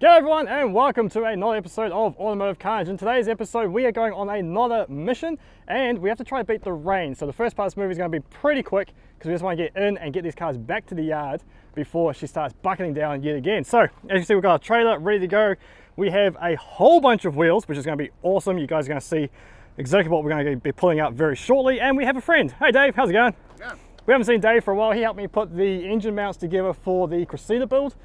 G'day everyone and welcome to another episode of Automotive Carnage. In today's episode we are going on another mission and we have to try to beat the rain. So the first part of this movie is going to be pretty quick because we just want to get in and get these cars back to the yard before she starts bucketing down yet again. So as you can see, we've got a trailer ready to go. We have a whole bunch of wheels, which is going to be awesome. You guys are going to see exactly what we're going to be pulling out very shortly. And we have a friend. Hey Dave, how's it going? Yeah. We haven't seen Dave for a while. He helped me put the engine mounts together for the Cressida build.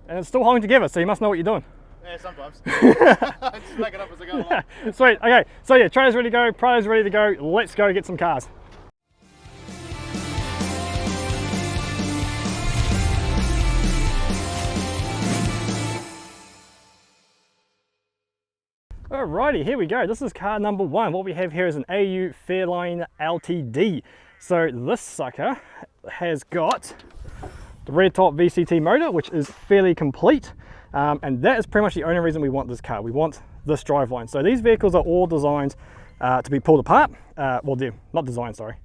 And it's still holding together, so you must know what you're doing. Yeah, sometimes. I just make it up as I go along. Sweet, okay, so yeah, trailer's ready to go, Prado's ready to go, let's go get some cars. Alrighty, here we go. This is car number one. What we have here is an AU Fairlane LTD. So this sucker has got the red top VCT motor, which is fairly complete, and that is pretty much the only reason we want this car. We want this driveline. So these vehicles are all designed to be pulled apart. Well, they're not designed, sorry.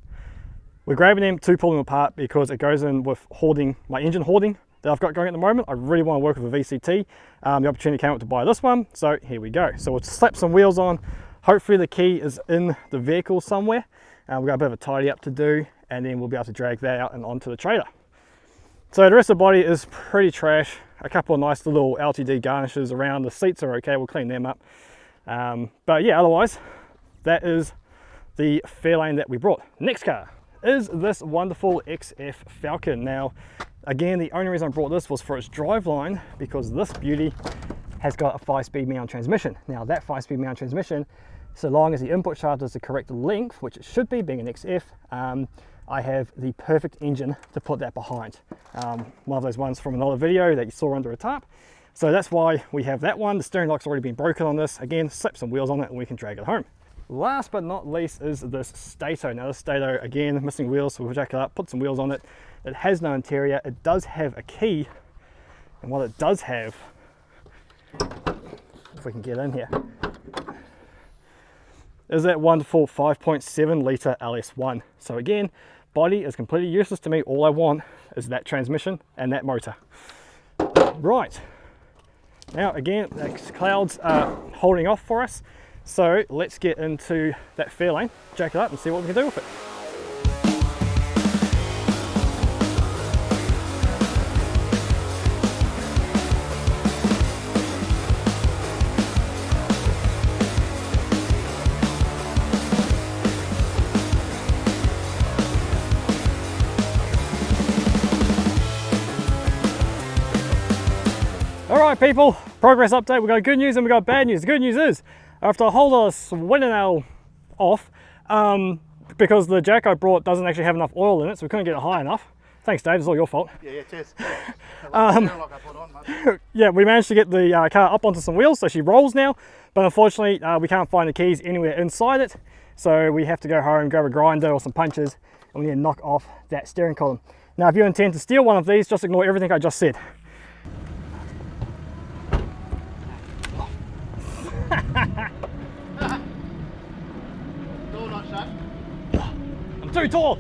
We're grabbing them to pull them apart because it goes in with hoarding, my engine hoarding that I've got going at the moment. I really want to work with a VCT. The opportunity came up to buy this one, so here we go. So we'll slap some wheels on. Hopefully the key is in the vehicle somewhere. We've got a bit of a tidy up to do, and then we'll be able to drag that out and onto the trailer. So the rest of the body is pretty trash. A couple of nice little LTD garnishes around. The seats are okay, we'll clean them up. But yeah, otherwise, that is the Fairlane that we brought. Next car is this wonderful XF Falcon. Now, again, the only reason I brought this was for its driveline, because this beauty has got a 5-speed manual transmission. Now that 5-speed manual transmission, so long as the input shaft is the correct length, which it should be being an XF, I have the perfect engine to put that behind. One of those ones from another video that you saw under a tarp. So that's why we have that one. The steering lock's already been broken on this. Again, slap some wheels on it and we can drag it home. Last but not least is this Stato. Now this Stato, again, missing wheels, so we'll jack it up, put some wheels on it. It has no interior. It does have a key. And what it does have, if we can get in here, is that wonderful 5.7 litre LS1. So again, body is completely useless to me. All I want is that transmission and that motor. Right, now again, the clouds are holding off for us. So let's get into that Fairlane, jack it up and see what we can do with it. Alright people, progress update. We've got good news and we've got bad news. The good news is, after a whole lot of sweating nail off, because the jack I brought doesn't actually have enough oil in it, so we couldn't get it high enough. Thanks Dave, it's all your fault. Yeah, cheers. Yeah, we managed to get the car up onto some wheels, so she rolls now, but unfortunately we can't find the keys anywhere inside it, so we have to go home, grab a grinder or some punches, and we need to knock off that steering column. Now if you intend to steal one of these, just ignore everything I just said. Door not shut. I'm too tall.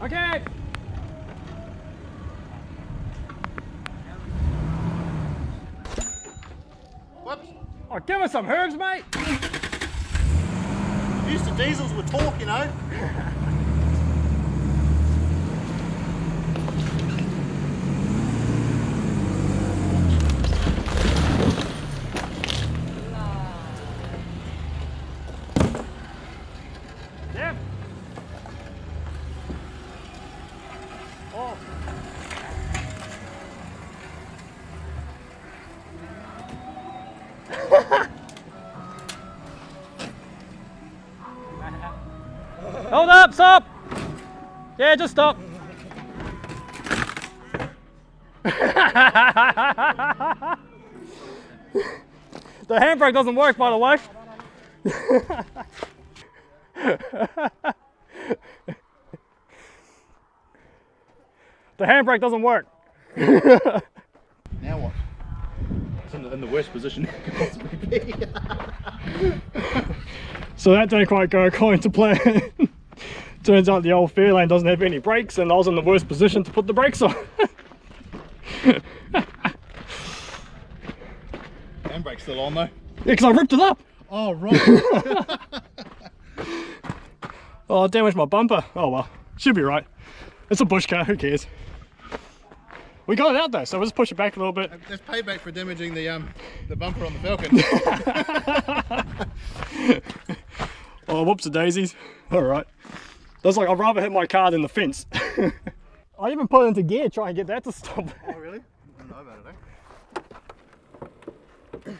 Okay. Whoops. Oh, give us some herbs, mate. Used to diesels with torque, you know. Yeah. Oh. Hold up, stop! Yeah, just stop. The handbrake doesn't work, by the way. The handbrake doesn't work. Now what? It's in the worst position it could possibly be. So that didn't quite go according to plan. Turns out the old Fairlane doesn't have any brakes and I was in the worst position to put the brakes on. Handbrake's still on though. Yeah, because I ripped it up. Oh, right. Oh, I damaged my bumper. Oh well, should be right. It's a bush car, who cares? We got it out though, so we'll just push it back a little bit. That's payback for damaging the bumper on the Falcon. Oh, whoops a daisies. Alright. That's like, I'd rather hit my car than the fence. I even put it into gear trying to get that to stop. Oh, really? I didn't know about it, eh?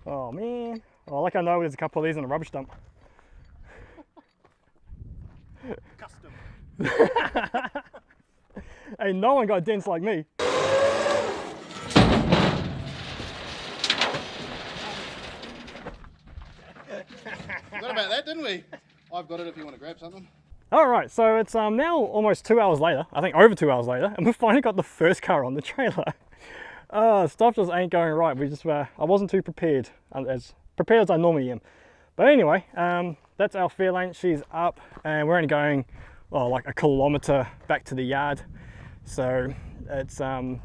Oh man. Oh, like I know there's a couple of these in the rubbish dump. Custom. Hey, no one got dents like me. Forgot about that, didn't we? I've got it if you want to grab something. Alright, so it's now almost 2 hours later, I think over 2 hours later, and we finally got the first car on the trailer. Stuff just ain't going right. We just I wasn't too prepared, as prepared as I normally am. But anyway, that's our Fairlane. She's up and we're only going like a kilometre back to the yard. So it's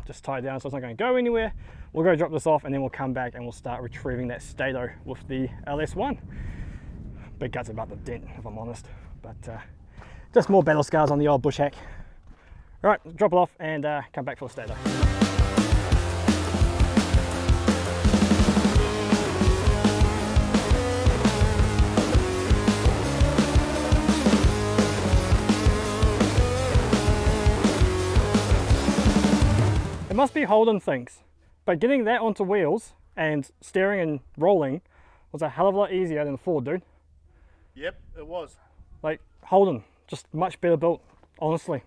just tied down, so it's not going to go anywhere. We'll go drop this off and then we'll come back and we'll start retrieving that Stato with the LS1. Big guts about the dent, if I'm honest, but just more battle scars on the old bush hack. All right, drop it off and come back for the Stato. It must be Holden things, but getting that onto wheels and steering and rolling was a hell of a lot easier than the Ford, dude. Yep, it was. Like Holden, just much better built, honestly.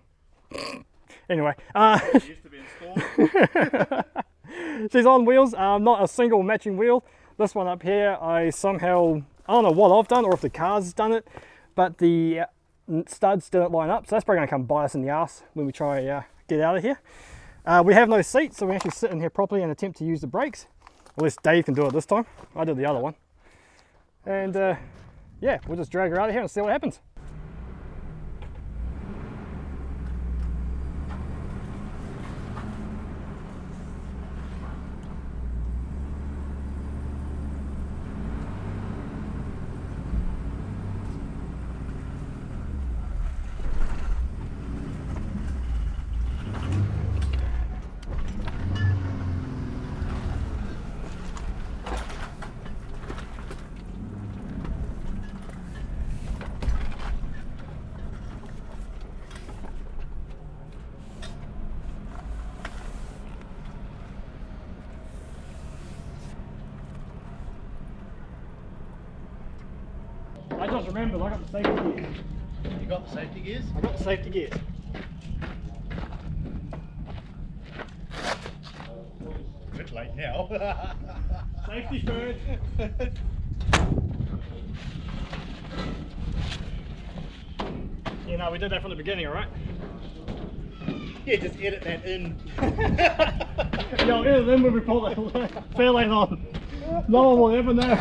Anyway, It used to be installed. she's on wheels, not a single matching wheel. This one up here, I don't know what I've done or if the car's done it, but the studs didn't line up, so that's probably going to come bite us in the ass when we try get out of here. We have no seats, so we actually sit in here properly and attempt to use the brakes. At least Dave can do it this time. I did the other one. And yeah, we'll just drag her out of here and see what happens. I just remembered I got the safety gears. You got the safety gears? I got the safety gears. A bit late now. Safety first. You know, we did that from the beginning, alright? Yeah, just edit that in. Yeah, I'll edit in when we pull that Fairlane on. No one will ever know.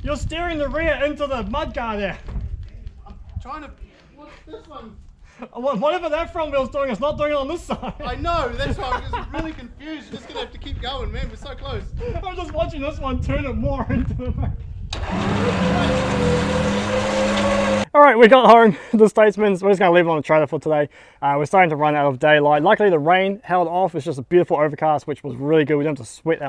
You're steering the rear into the mud guard there. I'm trying to. What's this one? Whatever that front wheel's doing, it's not doing it on this side. I know, that's why I'm just really confused. You're just gonna have to keep going, man. We're so close. I'm just watching this one turn it more into the mud. Alright, we got home, the Statesman's. We're just going to leave it on the trailer for today. We're starting to run out of daylight. Luckily the rain held off. It's just a beautiful overcast, which was really good. We didn't have to sweat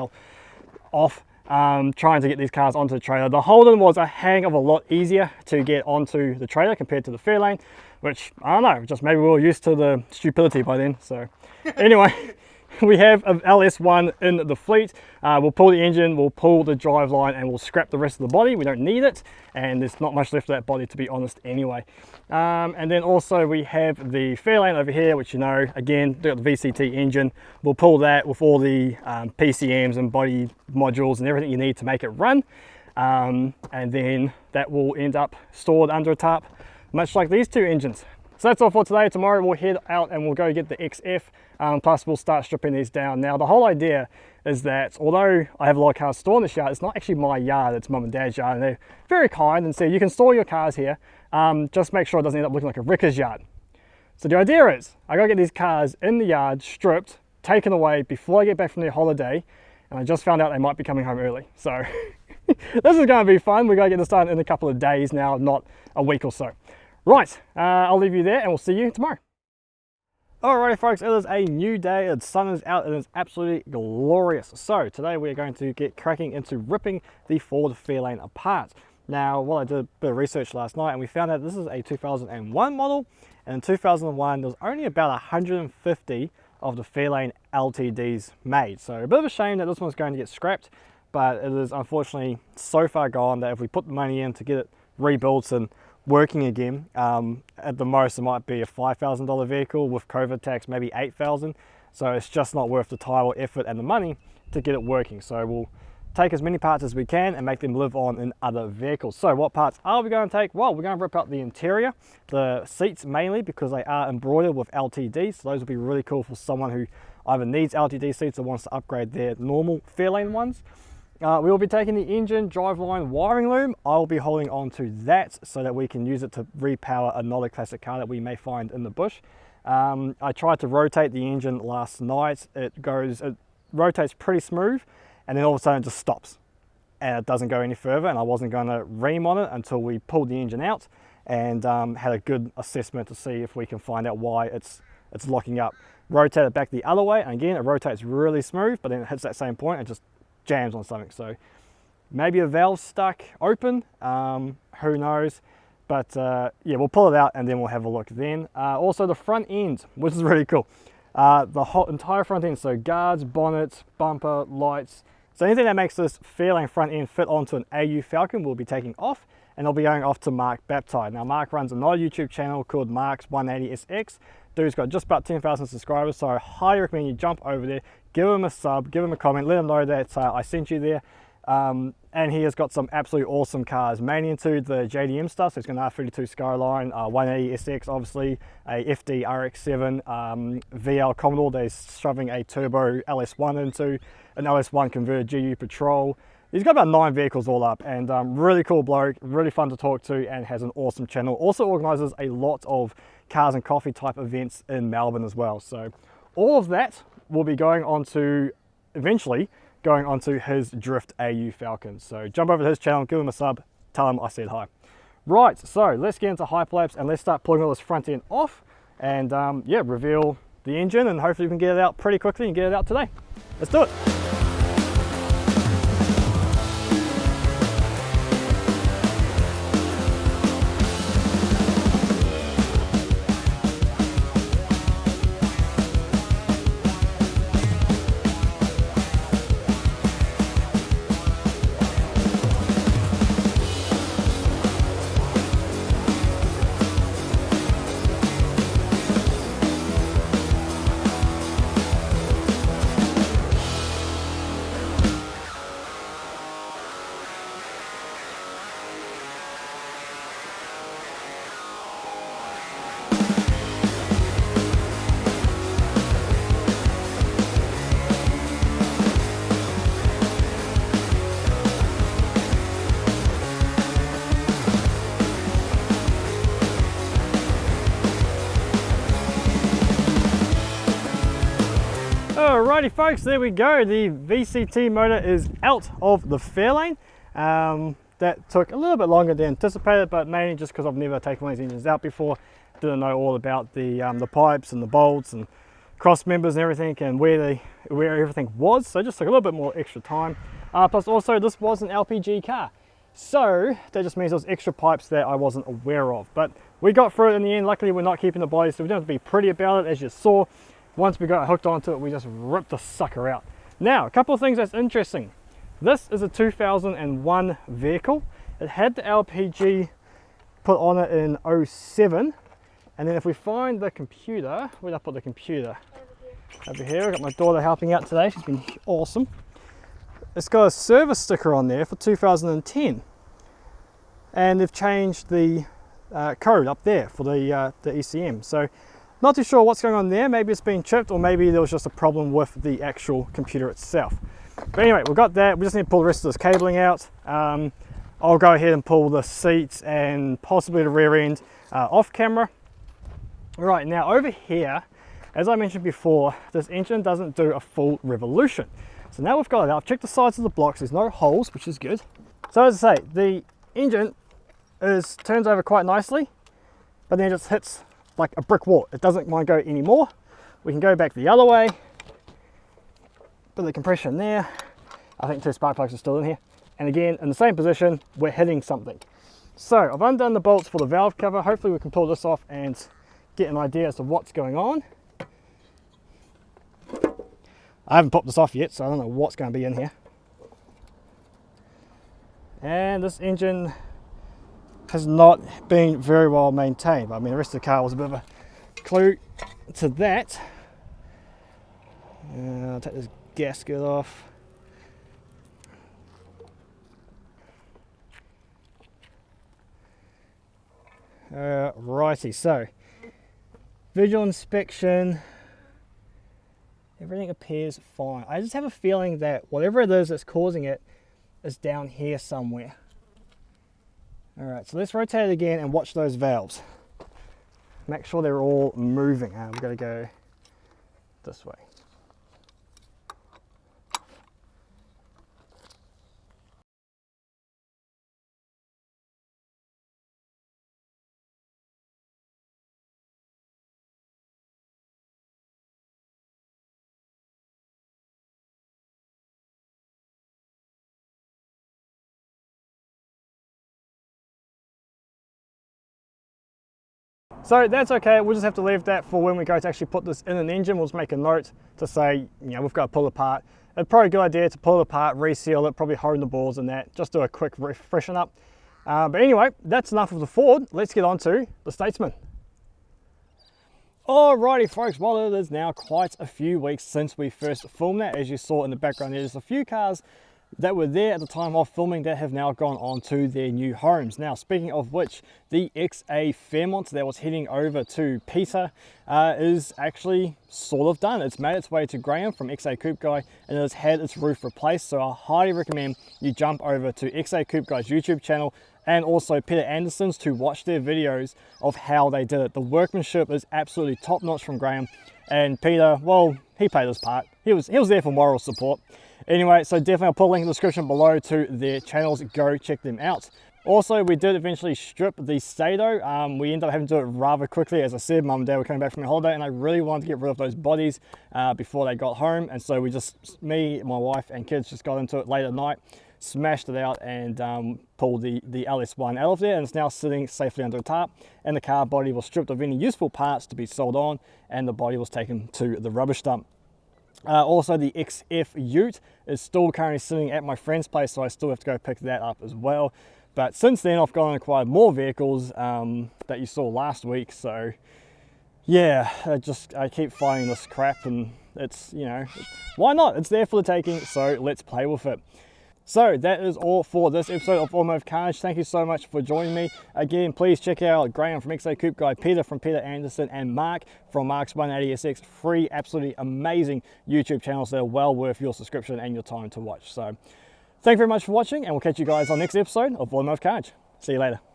off trying to get these cars onto the trailer. The Holden was a hang of a lot easier to get onto the trailer compared to the Fairlane, which, I don't know, just maybe we were used to the stupidity by then. So anyway, we have an LS1 in the fleet. We'll pull the engine, we'll pull the driveline, and we'll scrap the rest of the body. We don't need it, and there's not much left of that body, to be honest, anyway. And then also we have the Fairlane over here, which, you know, again, got the VCT engine. We'll pull that with all the PCMs and body modules and everything you need to make it run. And then that will end up stored under a tarp, much like these two engines. So that's all for today. Tomorrow we'll head out and we'll go get the XF, plus we'll start stripping these down. Now the whole idea is that although I have a lot of cars stored in this yard, it's not actually my yard, it's mum and dad's yard, and they're very kind and said you can store your cars here, just make sure it doesn't end up looking like a wrecker's yard. So the idea is I gotta get these cars in the yard, stripped, taken away before I get back from their holiday, and I just found out they might be coming home early. So this is gonna be fun. We gotta get this done in a couple of days now, not a week or so. Right, I'll leave you there and we'll see you tomorrow. Alrighty folks, it is a new day, the sun is out and it's absolutely glorious. So today we're going to get cracking into ripping the Ford Fairlane apart. Now, well, I did a bit of research last night and we found out this is a 2001 model, and in 2001 there was only about 150 of the Fairlane LTDs made. So a bit of a shame that this one's going to get scrapped, but it is unfortunately so far gone that if we put the money in to get it rebuilt and working again, at the most it might be a $5,000 vehicle, with COVID tax maybe $8,000. So it's just not worth the time or effort and the money to get it working. So we'll take as many parts as we can and make them live on in other vehicles. So what parts are we going to take? Well, we're going to rip out the interior, the seats mainly, because they are embroidered with LTD, so those will be really cool for someone who either needs LTD seats or wants to upgrade their normal Fairlane ones. We will be taking the engine, driveline, wiring loom. I will be holding on to that so that we can use it to repower another classic car that we may find in the bush. I tried to rotate the engine last night. It rotates pretty smooth, and then all of a sudden it just stops and it doesn't go any further, and I wasn't going to ream on it until we pulled the engine out and had a good assessment to see if we can find out why it's locking up. Rotate it back the other way, and again it rotates really smooth, but then it hits that same point and just jams on something. So maybe a valve stuck open, who knows, but yeah, we'll pull it out and then we'll have a look then. Also the front end, which is really cool, the whole entire front end, so guards, bonnet, bumper, lights, so anything that makes this Fairlane front end fit onto an AU Falcon will be taking off, and they'll be going off to Mark Baptide. Now Mark runs another YouTube channel called Mark's 180SX. Dude's got just about 10,000 subscribers, so I highly recommend you jump over there, give him a sub, give him a comment, let him know that I sent you there. And he has got some absolutely awesome cars, mainly into the JDM stuff. So he's got an R32 Skyline, 180SX, obviously, a FD RX-7, VL Commodore that he's shoving a turbo LS1 into, an LS1 converted GU Patrol. He's got about 9 vehicles all up, and really cool bloke, really fun to talk to, and has an awesome channel. Also organises a lot of cars and coffee type events in Melbourne as well. So all of that will be going on to, eventually, going onto his Drift AU Falcon. So jump over to his channel, give him a sub, tell him I said hi. Right, so let's get into hyperlapse and let's start pulling all this front end off and yeah, reveal the engine, and hopefully we can get it out pretty quickly and get it out today. Let's do it. Alrighty folks, there we go. The VCT motor is out of the Fairlane. That took a little bit longer than anticipated, but mainly just because I've never taken one of these engines out before. Didn't know all about the pipes and the bolts and cross members and everything, and where everything was. So just took a little bit more extra time. Plus also this was an LPG car, so that just means there's extra pipes that I wasn't aware of. But we got through it in the end. Luckily we're not keeping the body, so we don't have to be pretty about it, as you saw. once we got hooked onto it, we just ripped the sucker out. Now, a couple of things that's interesting. This is a 2001 vehicle. It had the LPG put on it in 07. And then if we find the computer, where'd I put the computer? Over here. I've got my daughter helping out today. She's been awesome. It's got a service sticker on there for 2010. And they've changed the code up there for the ECM. So not too sure what's going on there. Maybe it's been chipped, or maybe there was just a problem with the actual computer itself. But anyway, we've got that. We just need to pull the rest of this cabling out. I'll go ahead and pull the seats and possibly the rear end off camera. Right, now over here, as I mentioned before, this engine doesn't do a full revolution. So now we've got it out. I've checked the sides of the blocks. There's no holes, which is good. So as I say, the engine turns over quite nicely, but then it just hits like a brick wall. It doesn't want to go anymore. We can go back the other way. Put the compression there. I think 2 spark plugs are still in here. And again, in the same position, we're hitting something. So I've undone the bolts for the valve cover. Hopefully we can pull this off and get an idea as to what's going on. I haven't popped this off yet, so I don't know what's going to be in here. And this engine has not been very well maintained. I mean, the rest of the car was a bit of a clue to that. I'll take this gasket off. Righty, so visual inspection, everything appears fine. I just have a feeling that whatever it is that's causing it is down here somewhere. Alright, so let's rotate it again and watch those valves. Make sure they're all moving. We've got to go this way. So that's okay, we'll just have to leave that for when we go to actually put this in an engine. We'll just make a note to say, you know, we've got to pull it apart. It's probably a good idea to pull it apart, reseal it, probably hone the balls and that, just do a quick freshen up. But anyway, that's enough of the Ford. Let's get on to the Statesman. Alrighty folks, well it is now quite a few weeks since we first filmed that. As you saw in the background, there's a few cars that were there at the time of filming that have now gone on to their new homes. Now, speaking of which, the XA Fairmont that was heading over to Peter is actually sort of done. It's made its way to Graham from XA Coupe Guy, and it has had its roof replaced. So I highly recommend you jump over to XA Coupe Guy's YouTube channel and also Peter Anderson's to watch their videos of how they did it. The workmanship is absolutely top notch from Graham, and Peter, well, he played his part. He was there for moral support. Anyway, so definitely I'll put a link in the description below to their channels. Go check them out. Also, we did eventually strip the Stato. We ended up having to do it rather quickly. As I said, Mum and Dad were coming back from their holiday and I really wanted to get rid of those bodies before they got home. And so we just, me, my wife and kids just got into it late at night, smashed it out and pulled the LS1 out of there, and it's now sitting safely under a tarp. And the car body was stripped of any useful parts to be sold on, and the body was taken to the rubbish dump. Also, the XF Ute is still currently sitting at my friend's place, so I still have to go pick that up as well. But since then, I've gone and acquired more vehicles that you saw last week. So yeah, I keep finding this crap, and it's, you know, why not? It's there for the taking, so let's play with it. So that is all for this episode of Automotive Carnage. Thank you so much for joining me. Again, please check out Graham from XA Coupe Guy, Peter from Peter Anderson, and Mark from Mark's 180SX. 3 absolutely amazing YouTube channels that are well worth your subscription and your time to watch. So thank you very much for watching, and we'll catch you guys on the next episode of Automotive Carnage. See you later.